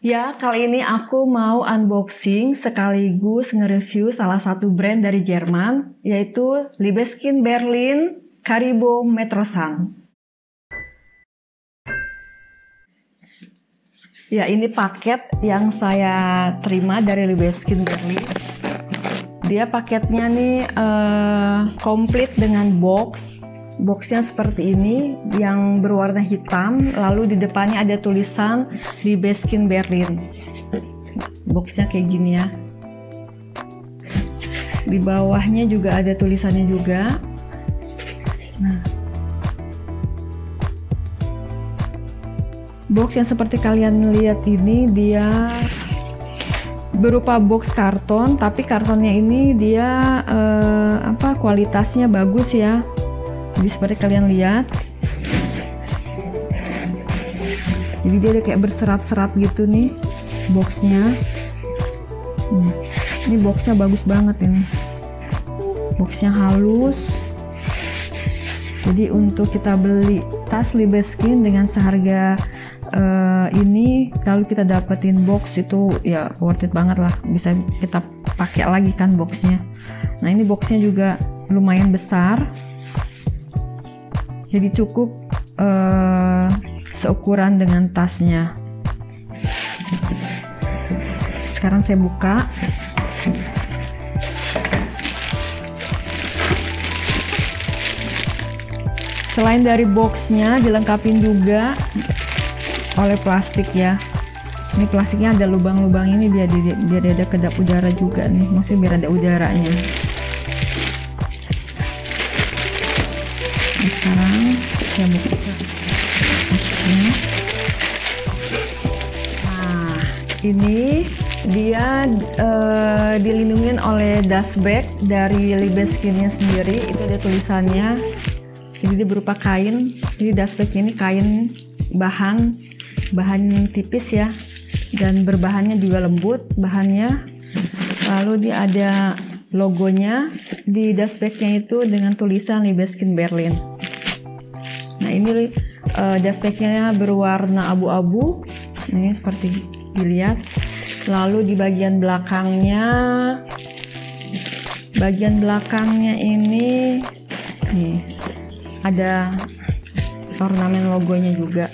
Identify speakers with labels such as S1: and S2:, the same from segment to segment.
S1: Ya, kali ini aku mau unboxing sekaligus nge-review salah satu brand dari Jerman, yaitu Libeskind Berlin Caribou Metrosan. Ya, ini paket yang saya terima dari Libeskind Berlin. Dia paketnya nih komplit dengan boxnya seperti ini yang berwarna hitam, lalu di depannya ada tulisan Libeskind Berlin. Boxnya kayak gini ya. Di bawahnya juga ada tulisannya juga. Nah, box yang seperti kalian lihat ini dia berupa box karton, tapi kartonnya ini dia kualitasnya bagus ya. Jadi seperti kalian lihat, jadi dia kayak berserat-serat gitu nih boxnya. Ini boxnya bagus banget ini, boxnya halus. Jadi untuk kita beli tas Libeskind dengan seharga ini, kalau kita dapetin box itu ya worth it banget lah, bisa kita pakai lagi kan boxnya. Nah, ini boxnya juga lumayan besar. Jadi cukup seukuran dengan tasnya. Sekarang saya buka. Selain dari boxnya, dilengkapin juga oleh plastik ya. Ini plastiknya ada lubang-lubang ini biar ada kedap udara juga nih, maksudnya biar ada udaranya. Sekarang saya buka plastiknya. Nah, ini dia dilindungi oleh dust bag dari Libeskindnya sendiri. Itu ada tulisannya. Jadi dia berupa kain. Jadi dust bag ini kain bahan tipis ya, dan berbahannya juga lembut bahannya. Lalu dia ada logonya di dust bagnya itu dengan tulisan Libeskind Berlin. Nah, ini dust bagnya berwarna abu-abu. Ini seperti dilihat. Lalu di bagian belakangnya ini nih ada ornamen logonya juga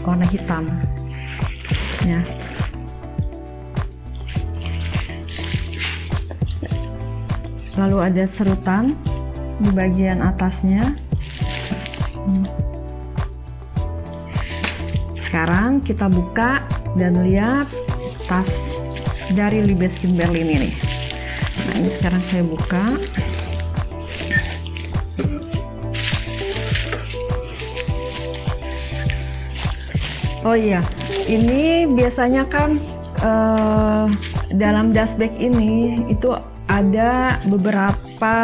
S1: warna hitam ya. Lalu ada serutan di bagian atasnya. Sekarang kita buka dan lihat tas dari Libeskind Berlin ini. Nah, ini sekarang saya buka. Oh iya, ini biasanya kan dalam dust bag ini itu ada beberapa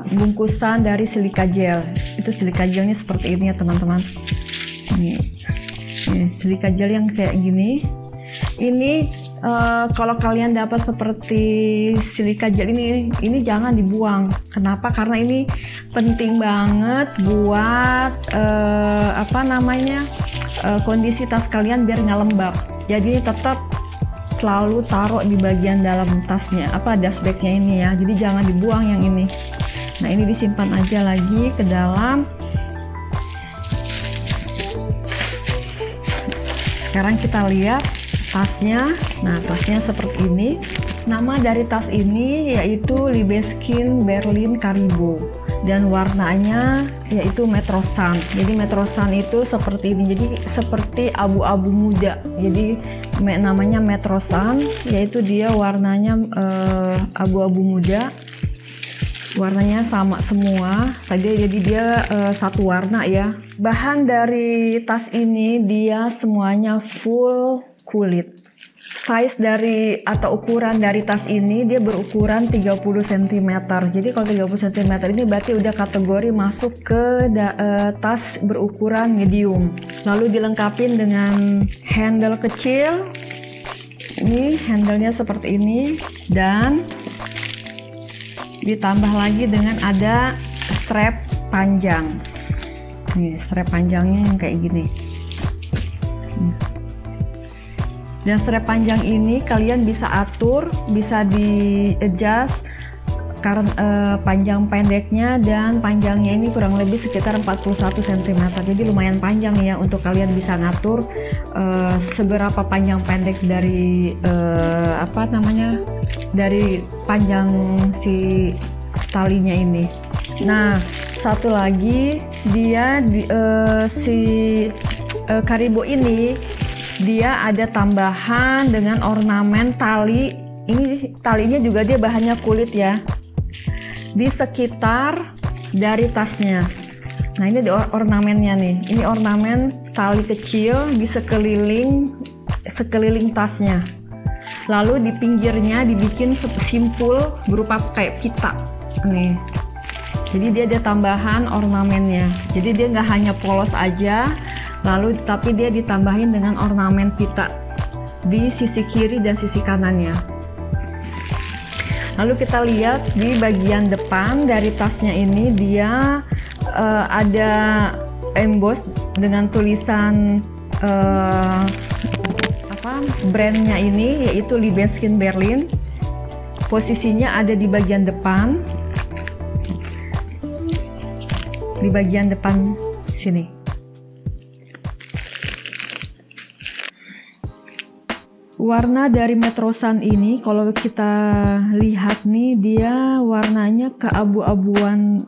S1: bungkusan dari silika gel. Itu silika gelnya seperti ini ya teman-teman. Ini silika gel yang kayak gini. Ini kalau kalian dapat seperti silika gel ini jangan dibuang. Kenapa? Karena ini penting banget buat kondisi tas kalian biar nggak lembab. Jadi tetap selalu taruh di bagian dalam tasnya, dust bagnya ini ya. Jadi jangan dibuang yang ini. Nah, ini disimpan aja lagi ke dalam. Sekarang kita lihat tasnya. Nah, tasnya seperti ini. Nama dari tas ini yaitu Libeskind Berlin Caribou, dan warnanya yaitu Metrosan. Jadi Metrosan itu seperti ini, jadi seperti abu-abu muda. Jadi namanya Metrosan, yaitu dia warnanya abu-abu muda. Warnanya sama semua saja, jadi dia satu warna ya. Bahan dari tas ini dia semuanya full kulit. Size dari atau ukuran dari tas ini dia berukuran 30 cm. Jadi kalau 30 cm ini berarti udah kategori masuk ke tas berukuran medium. Lalu dilengkapi dengan handle kecil. Ini handle-nya seperti ini, dan ditambah lagi dengan ada strap panjang. Nih, strap panjangnya yang kayak gini. Dan strap panjang ini kalian bisa atur, bisa di adjust karena panjang pendeknya, dan panjangnya ini kurang lebih sekitar 41 cm. Jadi lumayan panjang ya, untuk kalian bisa ngatur seberapa panjang pendek dari dari panjang si talinya ini. Nah, satu lagi dia Karibo ini dia ada tambahan dengan ornamen tali. Ini talinya juga dia bahannya kulit ya, di sekitar dari tasnya. Nah, ini di ornamennya nih, ini ornamen tali kecil di sekeliling tasnya. Lalu di pinggirnya dibikin simpul berupa kayak pita nih. Jadi dia ada tambahan ornamennya, jadi dia nggak hanya polos aja, lalu tapi dia ditambahin dengan ornamen pita di sisi kiri dan sisi kanannya. Lalu kita lihat di bagian depan dari tasnya ini, dia ada emboss dengan tulisan brandnya ini, yaitu Libeskind Berlin. Posisinya ada di bagian depan, di bagian depan sini. Warna dari Metrosan ini kalau kita lihat nih, dia warnanya keabu-abuan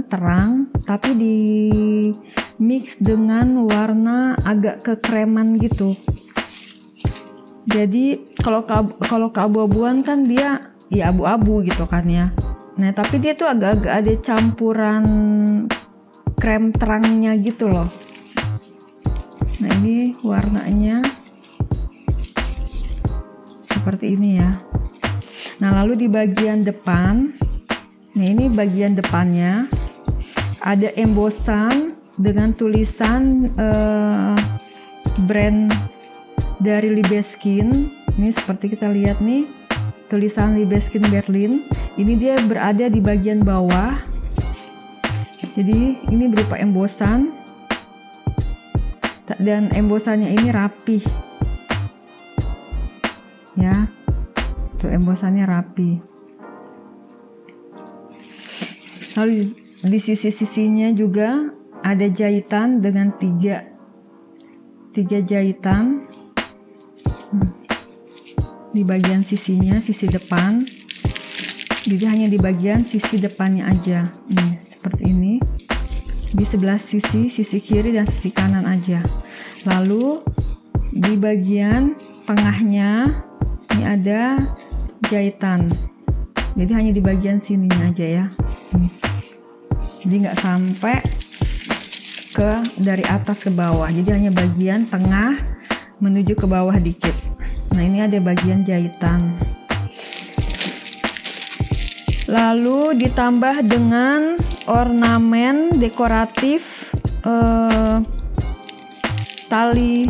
S1: terang, tapi di mix dengan warna agak kekreman gitu. Jadi kalau keabu-abuan kan dia ya abu-abu gitu kan ya. Nah, tapi dia tuh agak-agak ada campuran krem terangnya gitu loh. Nah, ini warnanya seperti ini ya. Nah, lalu di bagian depan, nah ini bagian depannya ada embossan dengan tulisan brand dari Libeskind. Ini seperti kita lihat nih, tulisan Libeskind Berlin. Ini dia berada di bagian bawah. Jadi ini berupa embossan, dan embossannya ini rapih ya, tuh embossannya rapi. Lalu di sisi-sisinya juga ada jahitan dengan tiga jahitan di bagian sisinya, sisi depan. Jadi hanya di bagian sisi depannya aja, nih seperti ini. Di sebelah sisi kiri dan sisi kanan aja. Lalu di bagian tengahnya ini ada jahitan, jadi hanya di bagian sininya aja ya. Jadi nggak sampai dari atas ke bawah, jadi hanya bagian tengah menuju ke bawah dikit. Nah, ini ada bagian jahitan. Lalu ditambah dengan ornamen dekoratif tali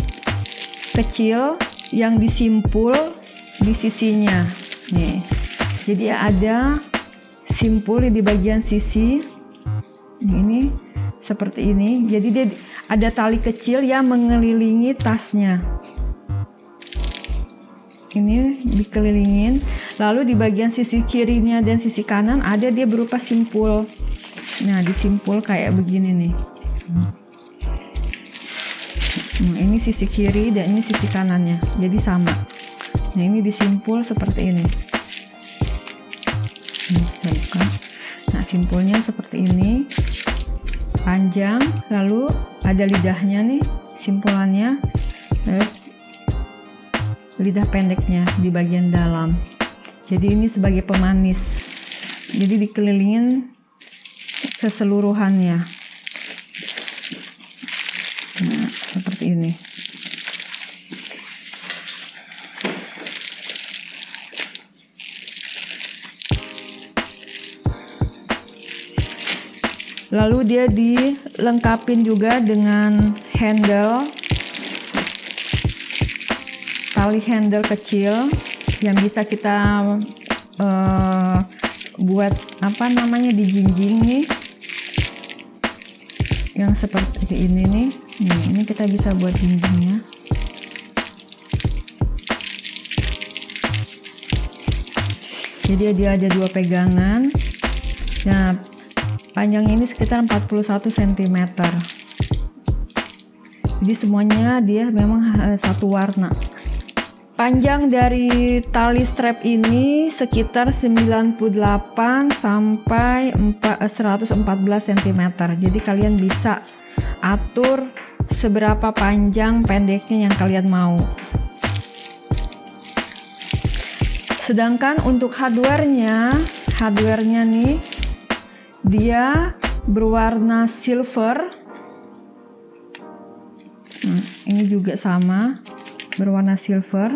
S1: kecil yang disimpul di sisinya nih. Jadi ada simpul di bagian sisi ini seperti ini. Jadi dia ada tali kecil yang mengelilingi tasnya. Ini dikelilingin. Lalu di bagian sisi kirinya dan sisi kanan ada dia berupa simpul. Nah, disimpul kayak begini nih. Ini sisi kiri dan ini sisi kanannya, jadi sama. Nah, ini disimpul seperti ini. Saya buka. Nah, simpulnya seperti ini, panjang, lalu ada lidahnya nih, simpulannya, lalu lidah pendeknya di bagian dalam. Jadi ini sebagai pemanis. Jadi dikelilingin keseluruhannya. Nah, seperti ini. Lalu dia dilengkapin juga dengan handle, tali handle kecil yang bisa kita buat dijinjing nih, yang seperti ini nih. Ini kita bisa buat jinjingnya. Jadi dia ada 2 pegangan. Nah, panjang ini sekitar 41 cm. Jadi semuanya dia memang satu warna. Panjang dari tali strap ini sekitar 98 sampai 114 cm. Jadi kalian bisa atur seberapa panjang pendeknya yang kalian mau. Sedangkan untuk hardware-nya nih dia berwarna silver. Ini juga sama, berwarna silver,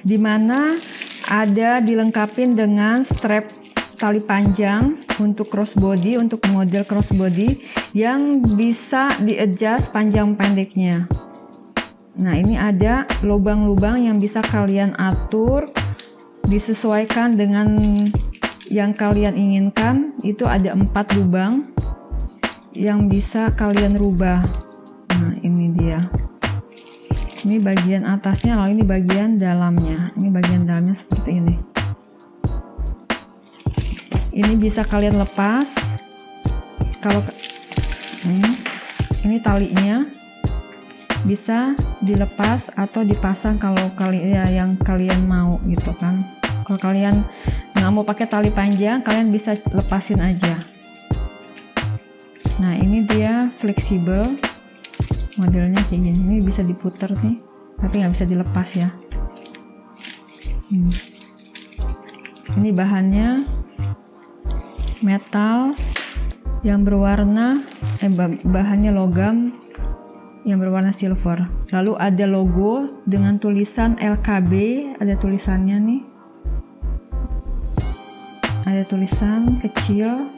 S1: dimana ada dilengkapi dengan strap tali panjang untuk crossbody, untuk model crossbody yang bisa di-adjust panjang pendeknya. Nah, ini ada lubang-lubang yang bisa kalian atur, disesuaikan dengan yang kalian inginkan. Itu ada 4 lubang yang bisa kalian rubah. Nah, ini dia. Ini bagian atasnya, lalu ini bagian dalamnya. Ini bagian dalamnya seperti ini. Ini bisa kalian lepas. Kalau ini talinya bisa dilepas atau dipasang kalau kalian yang kalian mau gitu kan. Kalau kalian nggak mau pakai tali panjang, kalian bisa lepasin aja. Nah, ini dia fleksibel. Modelnya kayak gini, ini bisa diputar nih, tapi nggak bisa dilepas ya. Ini bahannya metal yang berwarna, bahannya logam yang berwarna silver. Lalu ada logo dengan tulisan LKB, ada tulisannya nih, ada tulisan kecil.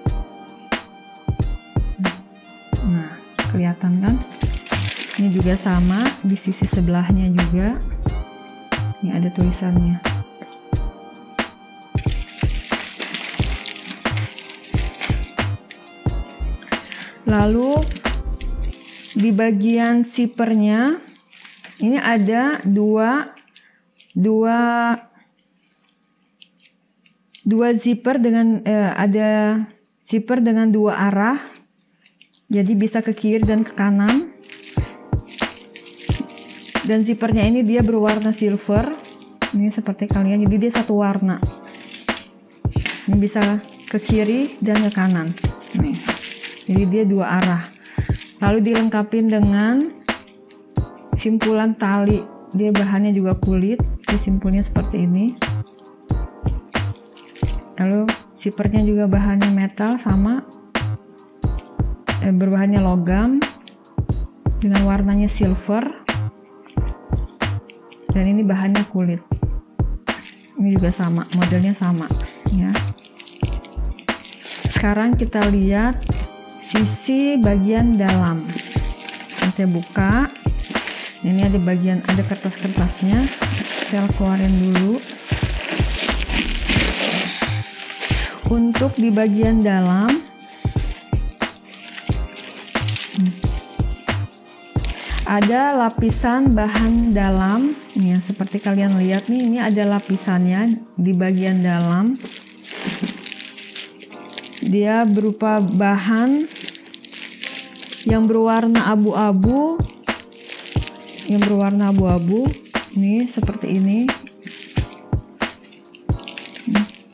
S1: Nah, kelihatan kan? Ini juga sama, di sisi sebelahnya juga ini ada tulisannya. Lalu di bagian zippernya ini ada dua zipper dengan ada zipper dengan 2 arah, jadi bisa ke kiri dan ke kanan. Dan zippernya ini dia berwarna silver, ini seperti kalian, jadi dia satu warna. Ini bisa ke kiri dan ke kanan nih. Jadi dia 2 arah. Lalu dilengkapi dengan simpulan tali, dia bahannya juga kulit, simpulnya seperti ini. Lalu zippernya juga bahannya metal, sama berbahannya logam dengan warnanya silver. Dan ini bahannya kulit. Ini juga sama, modelnya sama ya. Sekarang kita lihat sisi bagian dalam. Nah, saya buka. Ini ada bagian, ada kertas-kertasnya. Saya keluarin dulu. Untuk di bagian dalam ada lapisan bahan dalam ya, seperti kalian lihat nih, ini ada lapisannya di bagian dalam. Dia berupa bahan yang berwarna abu-abu, ini seperti ini.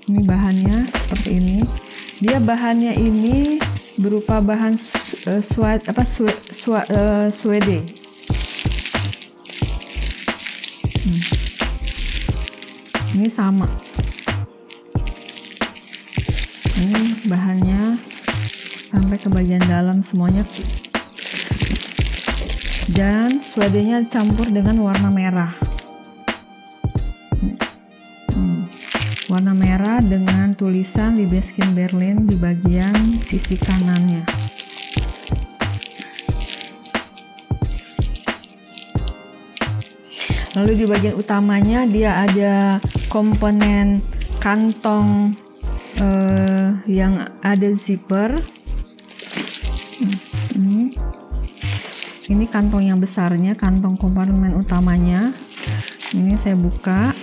S1: Ini bahannya seperti ini. Dia bahannya ini berupa bahan suede. Ini sama. Ini bahannya sampai ke bagian dalam semuanya. Dan suedenya campur dengan warna merah. Warna merah dengan tulisan Libeskin Berlin di bagian sisi kanannya. Lalu di bagian utamanya dia ada komponen kantong yang ada zipper. Ini kantong yang besarnya, kantong kompartemen utamanya. Ini saya buka.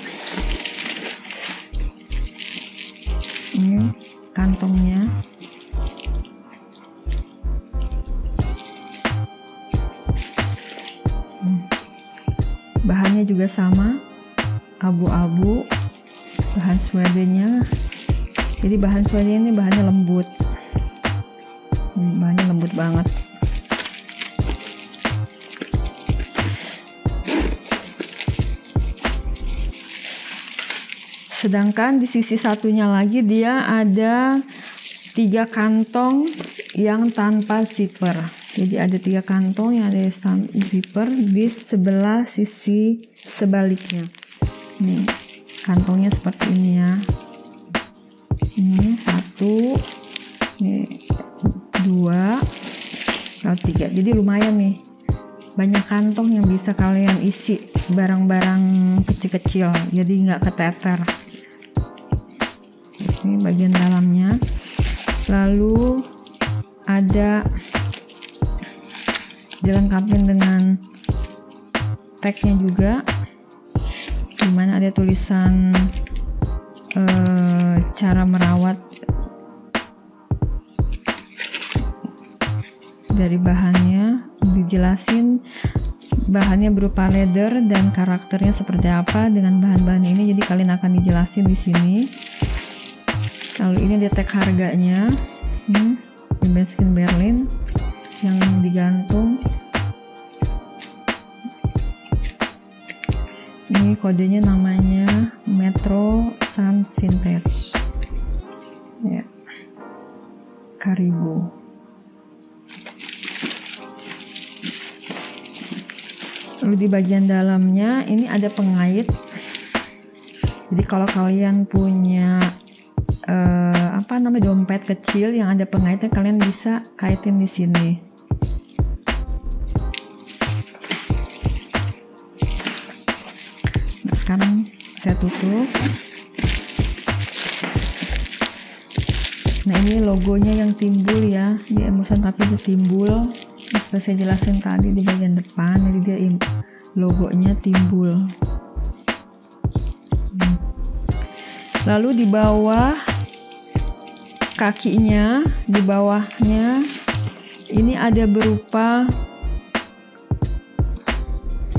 S1: Bahannya juga sama, abu-abu. Bahan suedenya, jadi bahan suede ini bahannya lembut. Bahannya lembut banget. Sedangkan di sisi satunya lagi dia ada 3 kantong yang tanpa zipper. Jadi ada 3 kantong yang ada zipper di sebelah sisi sebaliknya. Nih, kantongnya seperti ini ya. Ini 1, ini 2, lalu 3. Jadi lumayan nih. Banyak kantong yang bisa kalian isi barang-barang kecil-kecil. Jadi nggak keteter. Ini bagian dalamnya. Lalu ada dilengkapi dengan tagnya juga, dimana ada tulisan cara merawat dari bahannya, dijelasin bahannya berupa leather dan karakternya seperti apa dengan bahan-bahan ini. Jadi kalian akan dijelasin di sini. Lalu ini ada tag harganya, Libeskin Berlin yang digantung. Ini kodenya namanya Metro Sun Vintage ya, Caribou. Lalu di bagian dalamnya ini ada pengait. Jadi kalau kalian punya dompet kecil yang ada pengaitnya, kalian bisa kaitin di sini. Nah, sekarang saya tutup. Nah, ini logonya yang timbul ya, di Emotion tapi itu timbul. Seperti saya jelasin tadi di bagian depan, jadi dia logonya timbul. Lalu di bawah kakinya, di bawahnya ini ada berupa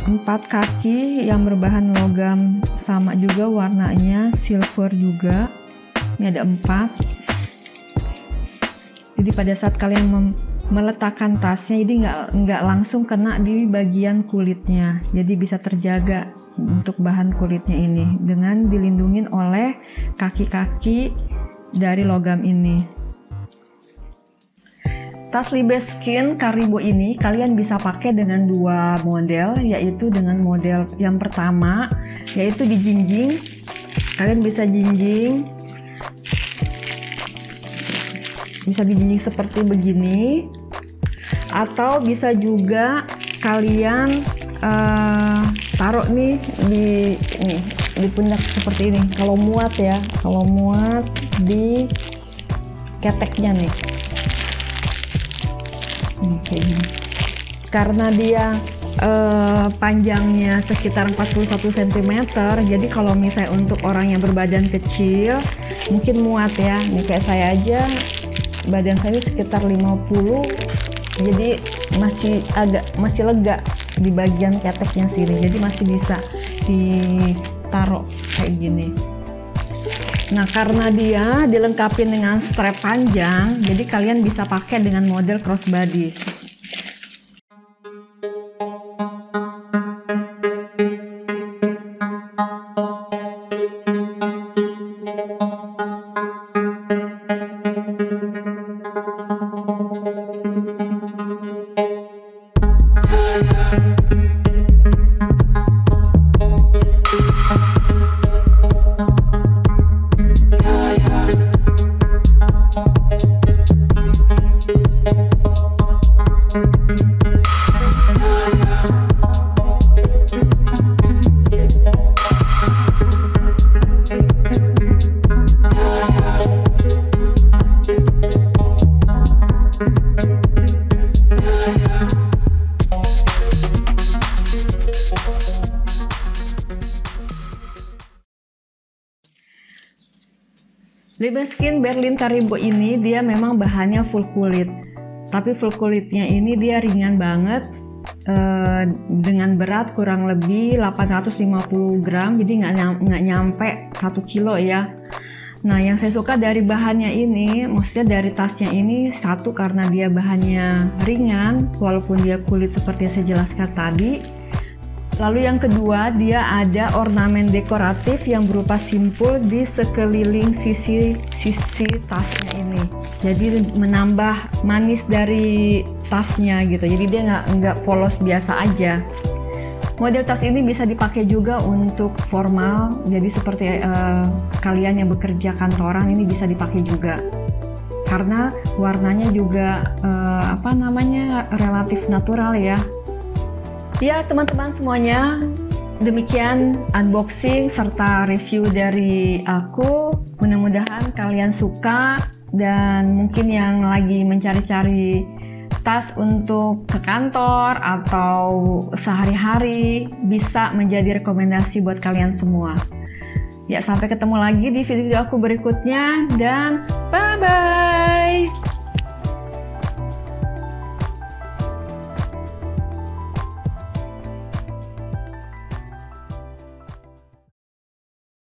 S1: 4 kaki yang berbahan logam, sama juga warnanya silver juga. Ini ada 4. Jadi pada saat kalian meletakkan tasnya, jadi nggak langsung kena di bagian kulitnya, jadi bisa terjaga untuk bahan kulitnya ini dengan dilindungin oleh kaki-kaki dari logam ini. Tas Libeskin Caribou ini kalian bisa pakai dengan 2 model, yaitu dengan model yang pertama yaitu dijinjing. Kalian bisa jinjing, bisa dijinjing seperti begini, atau bisa juga kalian taruh nih di pundak seperti ini. Kalau muat ya, kalau muat di keteknya nih, kayak gini. Karena dia panjangnya sekitar 41 cm, jadi kalau misalnya untuk orang yang berbadan kecil mungkin muat ya. Nih kayak saya aja, badan saya sekitar 50, jadi masih lega di bagian keteknya sini, jadi masih bisa ditaruh kayak gini. Nah, karena dia dilengkapi dengan strap panjang, jadi kalian bisa pakai dengan model crossbody. Libeskin Berlin Caribou ini dia memang bahannya full kulit, tapi full kulitnya ini dia ringan banget dengan berat kurang lebih 850 gram, jadi nggak nyampe 1 kilo ya. Nah, yang saya suka dari bahannya ini, maksudnya dari tasnya ini, satu karena dia bahannya ringan, walaupun dia kulit seperti yang saya jelaskan tadi. Lalu yang kedua, dia ada ornamen dekoratif yang berupa simpul di sekeliling sisi tasnya ini. Jadi menambah manis dari tasnya gitu. Jadi dia nggak polos biasa aja. Model tas ini bisa dipakai juga untuk formal. Jadi seperti kalian yang bekerja kantoran ini bisa dipakai juga. Karena warnanya juga relatif natural ya. Ya teman-teman semuanya, demikian unboxing serta review dari aku. Mudah-mudahan kalian suka, dan mungkin yang lagi mencari-cari tas untuk ke kantor atau sehari-hari bisa menjadi rekomendasi buat kalian semua. Ya, sampai ketemu lagi di video aku berikutnya, dan bye-bye!